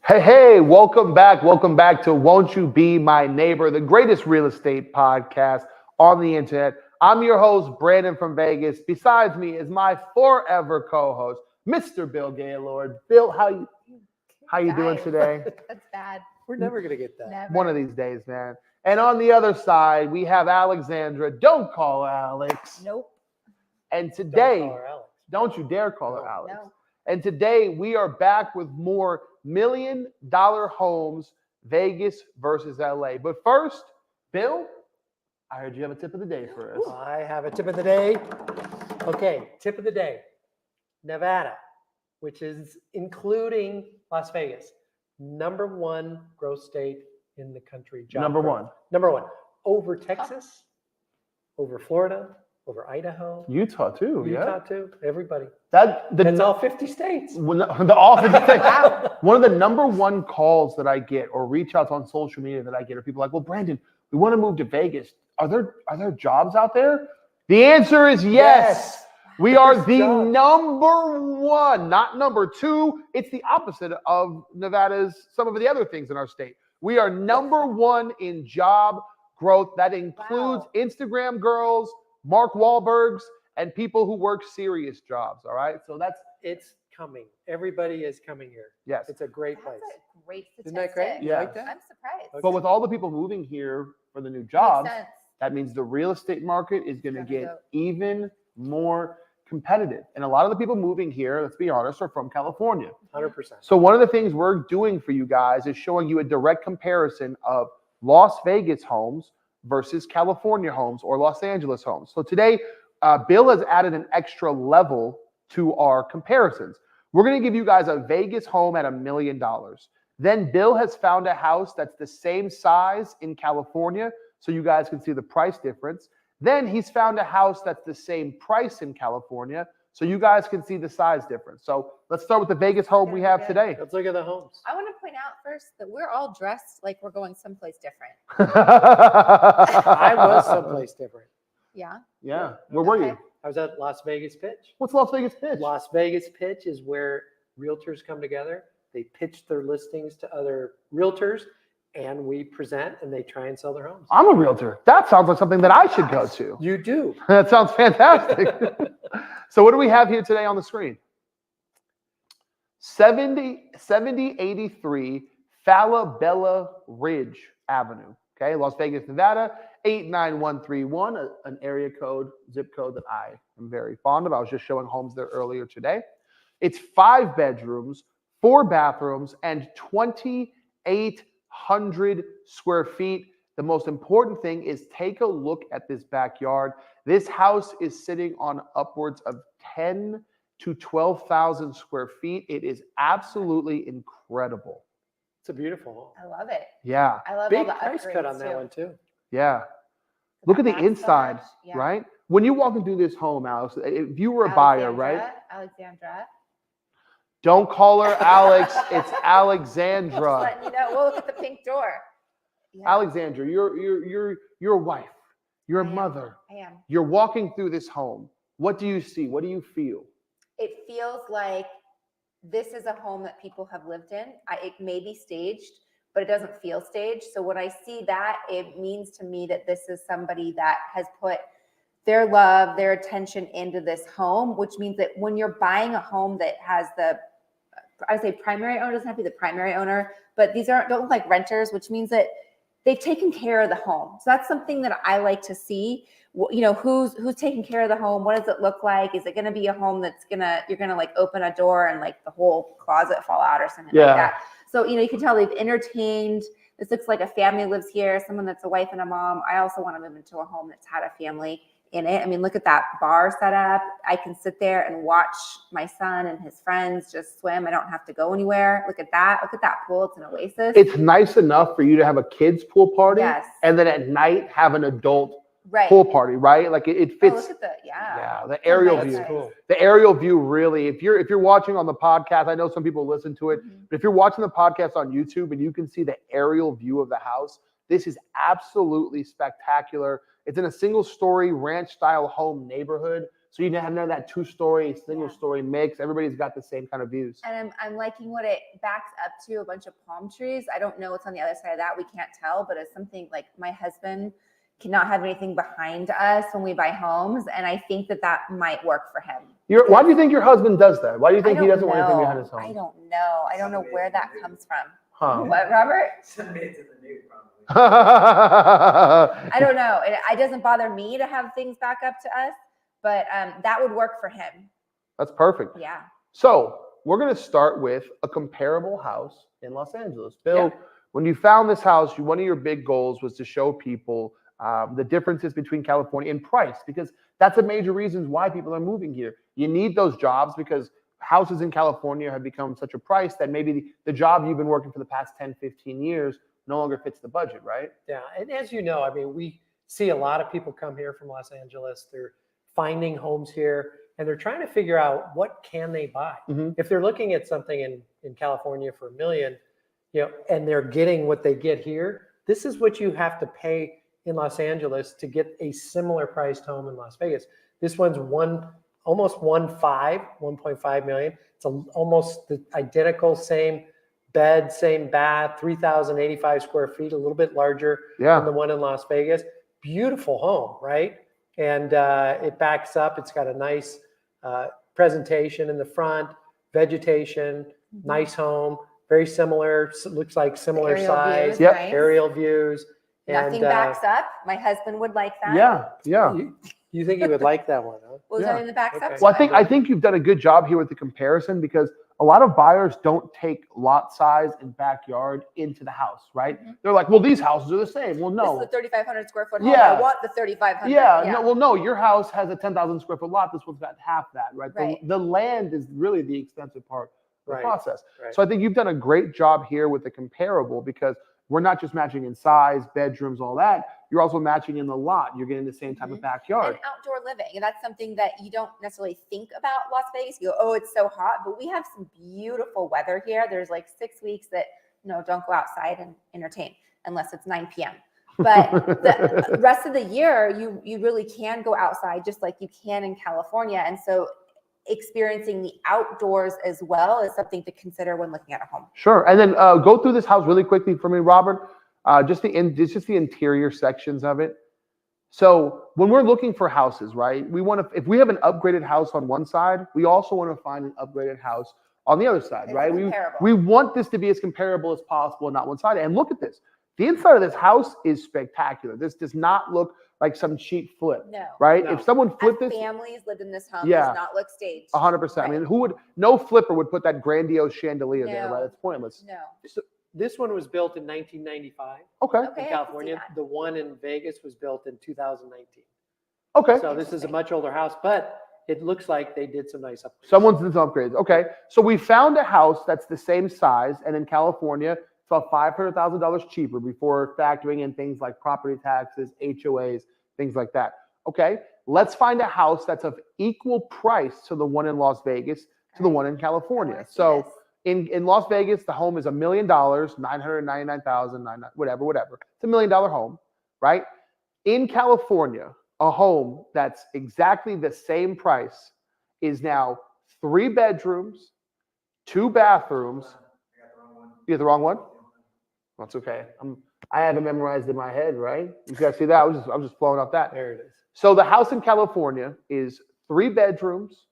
Hey, welcome back. Welcome back to Won't You Be My Neighbor, the greatest real estate podcast on the internet. I'm your host, Brandon from Vegas. Besides me is my forever co-host, Mr. Bill Gaylord. Bill, how you doing today? That's bad. We're never going to get that. Never. One of these days, man. And on the other side, we have Alexandra. Don't call her Alex. Nope. And today, Don't call her Alex. don't you dare call her No. Alex. No. And today we are back with more $1 million homes, Vegas versus LA. But first, Bill, I heard you have a tip of the day for us. I have a tip of the day. Okay, tip of the day. Nevada, which is including Las Vegas, #1 growth state in the country. Job Number growth. one. Number one. Over Texas, over Florida, over Idaho, Utah too, Utah too. Everybody. That's all 50 states. one of the number one calls that I get or reach outs on social media that I get are people like, well, Brandon, we want to move to Vegas. Are there jobs out there? The answer is yes. We are There's the jobs. number one, not number two. It's the opposite of Nevada's, some of the other things in our state. We are number one in job growth. That includes Wow. Instagram girls, Mark Wahlbergs, and people who work serious jobs. All right. So It's coming. Everybody is coming here. yes. It's a great That's place. a great statistic. Isn't that great? You Yeah. like that? I'm surprised. But with all the people moving here for the new jobs, Makes sense. that means the real estate market is going to Gonna get go. even more competitive. And a lot of the people moving here, let's be honest, are from California. 100%. So one of the things we're doing for you guys is showing you a direct comparison of Las Vegas homes versus California homes or Los Angeles homes. So today, Bill has added an extra level to our comparisons. We're going to give you guys a Vegas home at $1 million. Then Bill has found a house that's the same size in California, so you guys can see the price difference. Then he's found a house that's the same price in California, so you guys can see the size difference. So let's start with the Vegas home we have today. Let's look at the homes. I want to point out first that we're all dressed like we're going someplace different. I was someplace different. Yeah. Yeah. Where were you? Okay. I was at Las Vegas Pitch. What's Las Vegas Pitch? Las Vegas Pitch is where realtors come together. They pitch their listings to other realtors, and we present, and they try and sell their homes. I'm a realtor. That sounds like something that I should go to. You do. That sounds fantastic. So what do we have here today on the screen? 7083 Falabella Ridge Avenue. Okay, Las Vegas, Nevada, 89131, an area code, zip code that I am very fond of. I was just showing homes there earlier today. It's 5 bedrooms, 4 bathrooms, and 2,800 square feet. The most important thing is take a look at this backyard. This house is sitting on upwards of 10 to 12,000 square feet. It is absolutely incredible. It's a beautiful home. I love it. Yeah, I love Big all the price upgrades cut on too. that one too. yeah. Look at the That inside, backsplash, yeah. right? When you walk into this home, Alex, if you were a buyer, right? Alexandra. Don't call her Alex. It's Just Alexandra. letting you know. Well, look at the pink door. Yeah, Alexandra, you're a wife. You're a I am. mother. I am. You're walking through this home. What do you see? What do you feel? It feels like this is a home that people have lived in. It may be staged, but it doesn't feel staged. So when I see that, it means to me that this is somebody that has put their love, their attention into this home, which means that when you're buying a home that has I would say primary owner, doesn't have to be the primary owner, but these don't look like renters, which means that they've taken care of the home. So that's something that I like to see. You know, who's taking care of the home? What does it look like? Is it going to be a home that's you're going to like open a door and like the whole closet fall out or something like that? So, you know, you can tell they've entertained. This looks like a family lives here, someone that's a wife and a mom. I also want to move into a home that's had a family in it. I mean, look at that bar set up. I can sit there and watch my son and his friends just swim. I don't have to go anywhere. Look at that. Look at that pool. It's an oasis. It's nice enough for you to have a kids pool party, Yes. and then at night have an adult right. pool party, right? Like it Oh, fits. look at the, Yeah, the aerial That's view. nice. Cool. The aerial view really, if you're watching on the podcast, I know some people listen to it, Mhm. but if you're watching the podcast on YouTube and you can see the aerial view of the house, this is absolutely spectacular. It's in a single story ranch style home neighborhood. So you have none of that two-story, Yeah. single-story mix. Everybody's got the same kind of views. And I'm liking what it backs up to, a bunch of palm trees. I don't know what's on the other side of that. We can't tell, but it's something like my husband cannot have anything behind us when we buy homes. And I think that might work for him. Why do you think your husband does that? Why do you think he I don't doesn't want anything know. behind his home? I don't know. I don't know where that comes from. Huh. What, Robert? Some made it to the news, probably. I don't know. It doesn't bother me to have things back up to us, but that would work for him. That's perfect. Yeah. So we're going to start with a comparable house in Los Angeles. Bill, Yeah. when you found this house, one of your big goals was to show people the differences between California and price, because that's a major reason why people are moving here. You need those jobs because houses in California have become such a price that maybe the job you've been working for the past 10, 15 years no longer fits the budget, right? Yeah, and as you know, I mean, we see a lot of people come here from Los Angeles. They're finding homes here, and they're trying to figure out what can they buy. Mhm. If they're looking at something in California for $1 million, and they're getting what they get here, this is what you have to pay in Los Angeles to get a similar priced home in Las Vegas. This one's almost 1.5 million. It's almost the identical, same bed, same bath, 3,085 square feet, a little bit larger Yeah. than the one in Las Vegas. Beautiful home, right? And it backs up. It's got a nice presentation in the front, vegetation, nice home, very similar, looks like similar Aerial size, views, Yep. nice. aerial views. Nothing and, backs up. My husband would like that. Yeah. You think you would like that one, huh? Well, Yeah. something that backs Okay. up. Well, to I it. think you've done a good job here with the comparison, because a lot of buyers don't take lot size and backyard into the house, right? Mhm. They're like, well, these houses are the same. Well, This no. is a 3,500 square foot home. Yeah. I want the 3,500. No, your house has a 10,000 square foot lot. This one's got half that, right? Right. The land is really the expensive part of the Right. process. Right. So I think you've done a great job here with the comparable, because we're not just matching in size, bedrooms, all that. You're also matching in the lot. You're getting the same type of Mhm. backyard. And outdoor living. And that's something that you don't necessarily think about Las Vegas. You go, oh, it's so hot, but we have some beautiful weather here. There's like 6 weeks that, don't go outside and entertain unless it's 9 p.m. But the rest of the year, you really can go outside just like you can in California. And so experiencing the outdoors as well is something to consider when looking at a home. Sure. And then go through this house really quickly for me, Robert. Just the interior sections of it. So when we're looking for houses, right, we want to, if we have an upgraded house on one side, we also want to find an upgraded house on the other side, It's right? comparable. We want this to be as comparable as possible, not one side. And look at this. The inside of this house is spectacular. This does not look like some cheap flip, No. right? No. If someone flipped As this, families lived in this home, Yeah. does not look staged. 100%. I Right. mean, no flipper would put that grandiose chandelier there, No. right? It's pointless. No. This one was built in 1995 Okay. Okay, I in can see California. that. The one in Vegas was built in 2019. Okay. So this is a much older house, but it looks like they did some nice upgrades. Someone's did some upgrades. Okay. So we found a house that's the same size, and in California, it's about $500,000 cheaper before factoring in things like property taxes, HOAs, things like that. Okay. Let's find a house that's of equal price to the one in Las Vegas to the one in I California. wanna see So this. in Las Vegas, the home is $1 million, 999,000, whatever. It's $1 million home, right? In California, a home that's exactly the same price is now 3 bedrooms, 2 bathrooms. I got the wrong one. You get the wrong one? That's okay. I have it memorized in my head, right? You guys see that? I was just flowing off that. There it is. So the house in California is 3 bedrooms,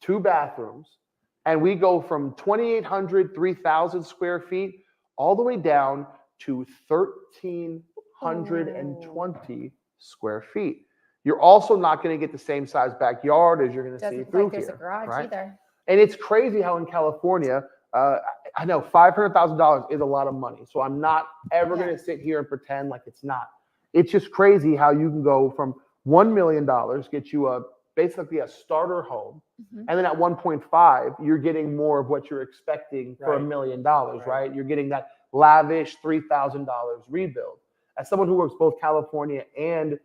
2 bathrooms, and we go from 2,800, 3,000 square feet all the way down to 1,320 square feet. You're also not going to get the same size backyard as you're going to see Doesn't look through like there's here, a garage right? either. And it's crazy how in California, I know $500,000 is a lot of money. So I'm not ever Yeah. going to sit here and pretend like it's not. It's just crazy how you can go from $1 million, get you basically a starter home. Mhm. And then at 1.5, you're getting more of what you're expecting for Right. $1 million, Right. right? You're getting that lavish $3,000 rebuild. As someone who works both California and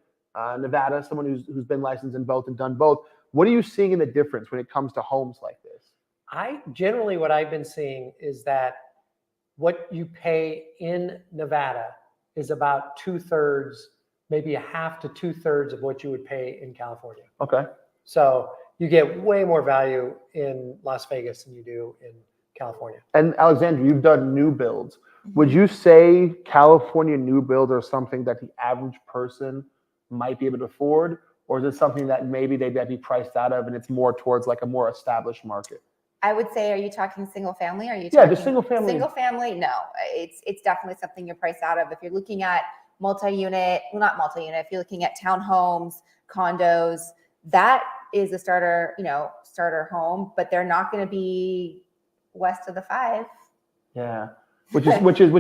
Nevada, someone who's been licensed in both and done both, what are you seeing in the difference when it comes to homes like this? What I've been seeing is that what you pay in Nevada is about 2/3, maybe a half to 2/3 of what you would pay in California. Okay. So you get way more value in Las Vegas than you do in California. And Alexandra, you've done new builds. Mm-hmm. Would you say California new builds are something that the average person might be able to afford? Or is it something that maybe they'd be priced out of and it's more towards like a more established market? I would say, are you talking single family? Or are you Yeah, talking just single family. Single family? No, it's definitely something you're priced out of. If you're looking at multi-unit, well, not multi-unit, if you're looking at townhomes, condos, that is a starter home, but they're not going to be west of the 5. Yeah, which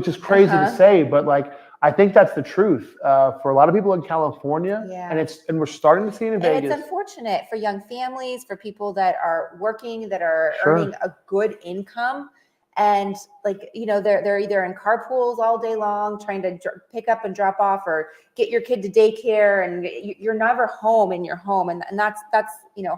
is crazy to say, but like I think that's the truth for a lot of people in California, Yeah. and we're starting to see it in And Vegas. it's unfortunate for young families, for people that are working, that are Sure. earning a good income, and like they're either in carpools all day long trying to pick up and drop off, or get your kid to daycare, and you're never home in your home, and that's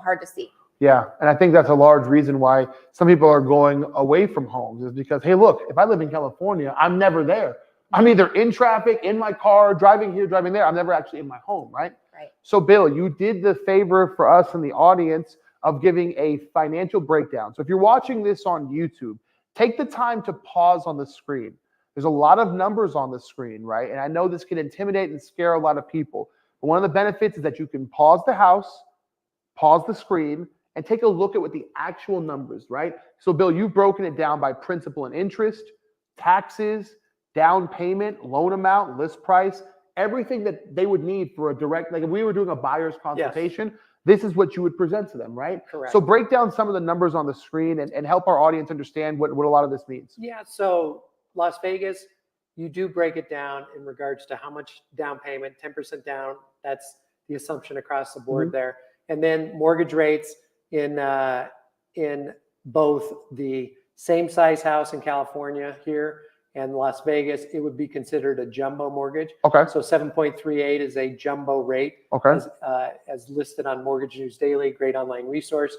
hard to see. Yeah, and I think that's a large reason why some people are going away from homes is because, hey, look, if I live in California, I'm never there. I'm either in traffic, in my car, driving here, driving there. I'm never actually in my home, right? Right. So, Bill, you did the favor for us in the audience of giving a financial breakdown. So if you're watching this on YouTube, take the time to pause on the screen. There's a lot of numbers on the screen, right? And I know this can intimidate and scare a lot of people. But one of the benefits is that you can pause the house, pause the screen, and take a look at what the actual numbers, right? So, Bill, you've broken it down by principal and interest, taxes, down payment, loan amount, list price, everything that they would need for a direct, like if we were doing a buyer's consultation, this is what you would present to them, right? Correct. So break down some of the numbers on the screen and help our audience understand what a lot of this means. Yeah, so Las Vegas, you do break it down in regards to how much down payment, 10% down, that's the assumption across the board there. And then mortgage rates in both the same size house in California here and Las Vegas, it would be considered a jumbo mortgage. Okay. So 7.38 is a jumbo rate, Okay. as listed on Mortgage News Daily, great online resource.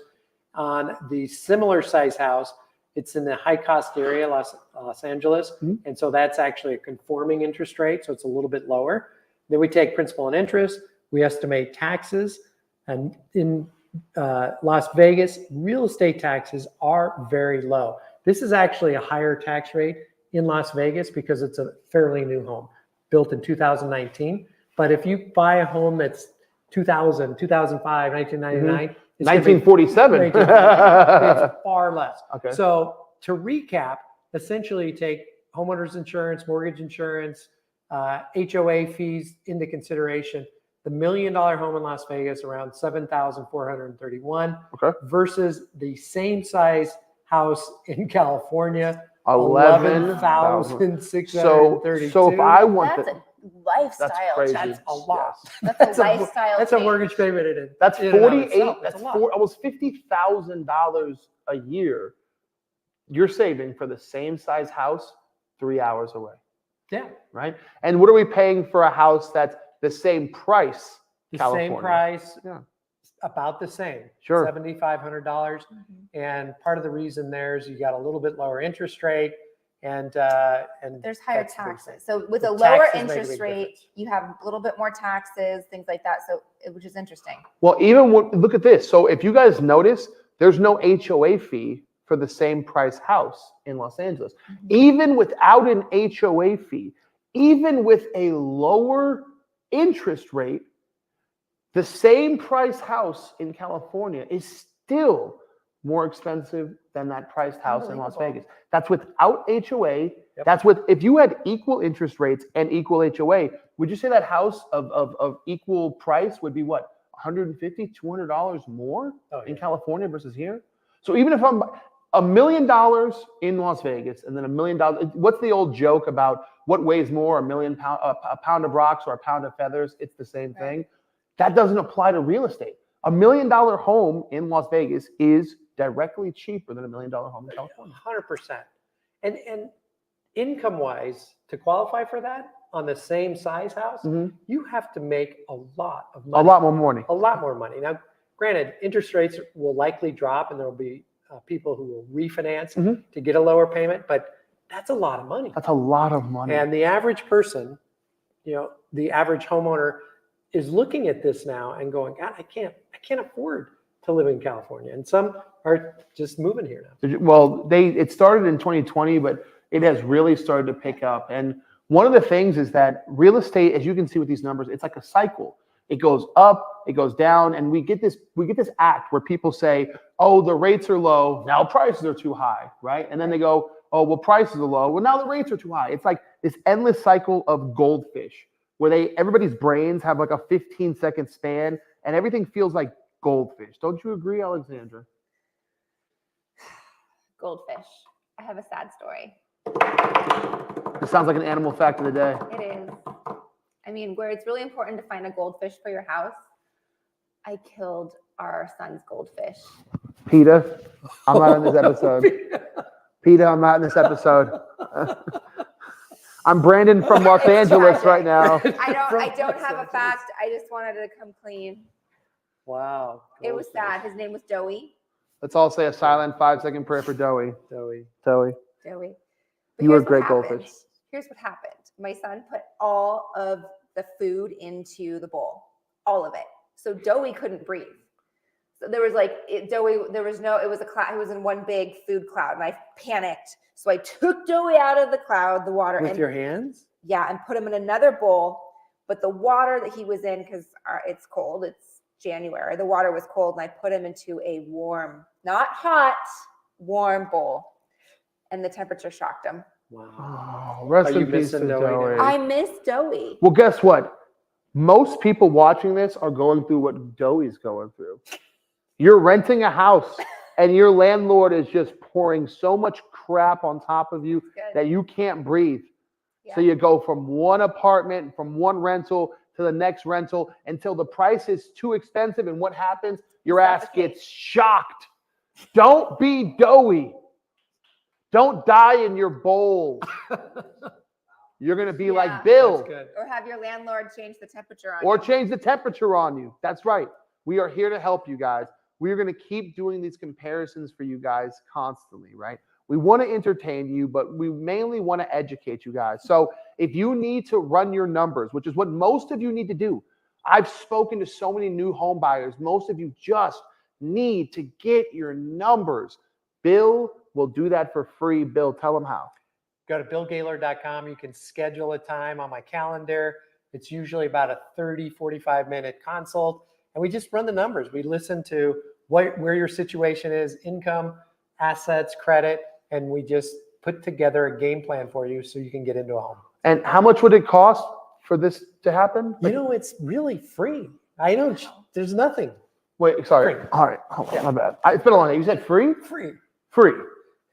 On the similar size house, it's in the high cost area, Los Angeles. And so that's actually a conforming interest rate. So it's a little bit lower. Then we take principal and interest. We estimate taxes. And in Las Vegas, real estate taxes are very low. This is actually a higher tax rate in Las Vegas because it's a fairly new home built in 2019. But if you buy a home that's 2000, 2005, 1999, it's 1947. it's far less. Okay. So to recap, essentially you take homeowners insurance, mortgage insurance, HOA fees into consideration. The $1 million home in Las Vegas around $7,431 versus the same size house in California, $11,632. So if I want That's a lifestyle. crazy. That's a lot. That's a lifestyle. That's a mortgage payment in it. That's in and of 48. itself. That's a lot. almost $50,000 a year. You're saving for the same size house 3 hours away. Yeah. Right. And what are we paying for a house that's the same price? The California? same price. Yeah. About the same. Sure. $7,500. And part of the reason there is you got a little bit lower interest rate and there's higher that's the big thing. taxes. So with The a lower taxes make a interest big rate, difference. you have a little bit more taxes, things like that. So which is interesting. Well, look at this. So if you guys notice, there's no HOA fee for the same price house in Los Angeles. Even without an HOA fee, even with a lower interest rate, the same price house in California is still more expensive than that priced house in Las Vegas. That's without HOA. Yep. That's if you had equal interest rates and equal HOA, would you say that house of equal price would be what, $150, $200 more in California versus here? So even if I'm $1 million in Las Vegas and then $1 million, what's the old joke about what weighs more, a pound of rocks or a pound of feathers? It's the same thing. That doesn't apply to real estate. $1 million home in Las Vegas is directly cheaper than $1 million home in California. 100%. And income-wise, to qualify for that on the same size house, you have to make a lot of money. A lot more money. A lot more money. Now, granted, interest rates will likely drop, and there will be people who will refinance to get a lower payment, but that's a lot of money. That's a lot of money. And the average person, the average homeowner is looking at this now and going, God, I can't afford to live in California, and some are just moving here now. Well, it started in 2020, but it has really started to pick up. And one of the things is that real estate, as you can see with these numbers, it's like a cycle. It goes up, it goes down, and we get this act where people say, "Oh, the rates are low, now prices are too high," right? And then they go, "Oh, well, prices are low, well, now the rates are too high." It's like this endless cycle of goldfish where everybody's brains have like a 15-second span, and everything feels like goldfish. Don't you agree, Alexandra? Goldfish. I have a sad story. It sounds like an animal fact of the day. It is. I mean, where it's really important to find a goldfish for your house, I killed our son's goldfish. PETA, I'm not in this episode. PETA, I'm not in this episode. I'm Brandon from Los Angeles right now. I don't have a fact. I just wanted to come clean. Wow. It was sad. His name was Doey. Let's all say a silent 5-second prayer for Doey. Doey. Doey. But You were a here's what great happened. goldfish. Here's what happened. My son put all of the food into the bowl, all of it. So Doey couldn't breathe. So there was it was a cloud. It was in one big food cloud, and I panicked. So I took Doey out of the cloud, the water. With your hands? Yeah, and put him in another bowl. But the water that he was in, because it's cold, it's January, the water was cold, and I put him into a warm, not hot, warm bowl. And the temperature shocked him. Wow. Oh, rest Are you in peace to missing Doey Doey. now? I miss Doey. Well, guess what? Most people watching this are going through what Doey's going through. You're renting a house, and your landlord is just pouring so much crap on top of you that you can't breathe. Yeah. So you go from one apartment, from one rental to the next rental until the price is too expensive. And what happens? Your ass gets shocked. Don't be Doey. Don't die in your bowl. You're going to be like Bill. That's good. Or have your landlord change the temperature on Or you. change the temperature on you. That's right. We are here to help you guys. We're going to keep doing these comparisons for you guys constantly, right? We want to entertain you, but we mainly want to educate you guys. So if you need to run your numbers, which is what most of you need to do, I've spoken to so many new home buyers. Most of you just need to get your numbers. Bill will do that for free. Bill, tell them how. Go to BillGaylord.com. You can schedule a time on my calendar. It's usually about a 30, 45-minute consult. And we just run the numbers. We listen to where your situation is, income, assets, credit, and we just put together a game plan for you so you can get into a home. And how much would it cost for this to happen? You know, it's really free. I know there's nothing. Wait, sorry. Free. All right. Hold on, my bad. It's been a long day. You said free? Free. Free.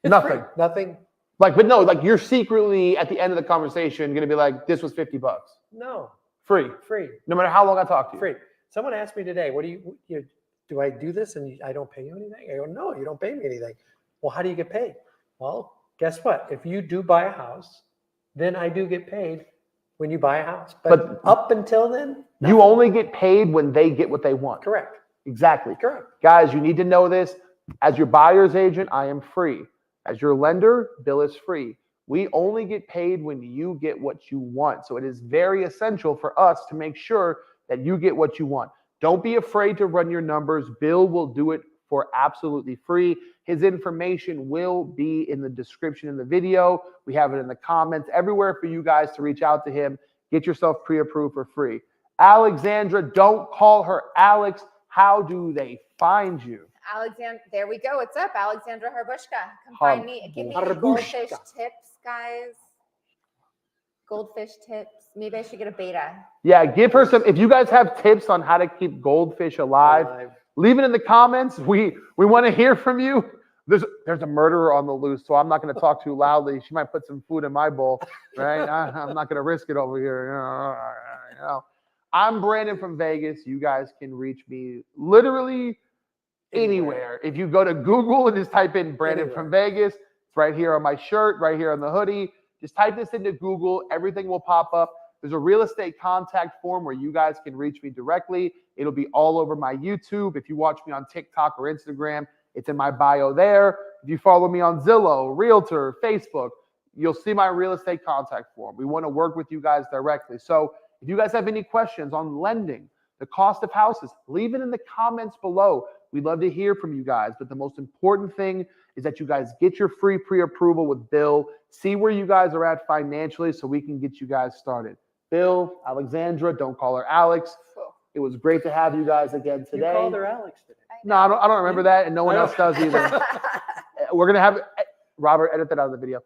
It's Nothing. free. Nothing. But no, you're secretly at the end of the conversation going to be like, this was $50. No. Free. Free. No matter how long I talk to you. Free. Someone asked me today, what do I do this and I don't pay you anything? I go, no, you don't pay me anything. Well, how do you get paid? Well, guess what? If you do buy a house, then I do get paid when you buy a house. But up until then, nothing. You only get paid when they get what they want. Correct. Exactly. Correct. Guys, you need to know this. As your buyer's agent, I am free. As your lender, Bill is free. We only get paid when you get what you want. So it is very essential for us to make sure that you get what you want. Don't be afraid to run your numbers. Bill will do it for absolutely free. His information will be in the description in the video. We have it in the comments, everywhere for you guys to reach out to him. Get yourself pre-approved for free. Alexandra, don't call her Alex. How do they find you? Alexandra, there we go. What's up, Alexandra Herbushka? Come find me. Give me any goldfish tips, guys. Goldfish tips. Maybe I should get a beta. Yeah, give her some. If you guys have tips on how to keep goldfish alive, leave it in the comments. We want to hear from you. There's a murderer on the loose, so I'm not going to talk too loudly. She might put some food in my bowl, right? I'm not going to risk it over here. You know. I'm Brandon from Vegas. You guys can reach me literally anywhere. If you go to Google and just type in Brandon from Vegas, it's right here on my shirt, right here on the hoodie. Just type this into Google. Everything will pop up. There's a real estate contact form where you guys can reach me directly. It'll be all over my YouTube. If you watch me on TikTok or Instagram, it's in my bio there. If you follow me on Zillow, Realtor, Facebook, you'll see my real estate contact form. We want to work with you guys directly. So if you guys have any questions on lending, the cost of houses, leave it in the comments below. We'd love to hear from you guys, but the most important thing is that you guys get your free pre-approval with Bill. See where you guys are at financially so we can get you guys started. Bill, Alexandra, don't call her Alex. It was great to have you guys again You today. called her Alex today. No, I don't remember that, and no one else does either. We're going to have Robert edit that out of the video.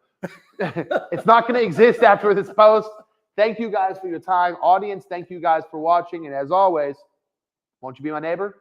It's not going to exist after this post. Thank you guys for your time. Audience, thank you guys for watching. And as always, won't you be my neighbor?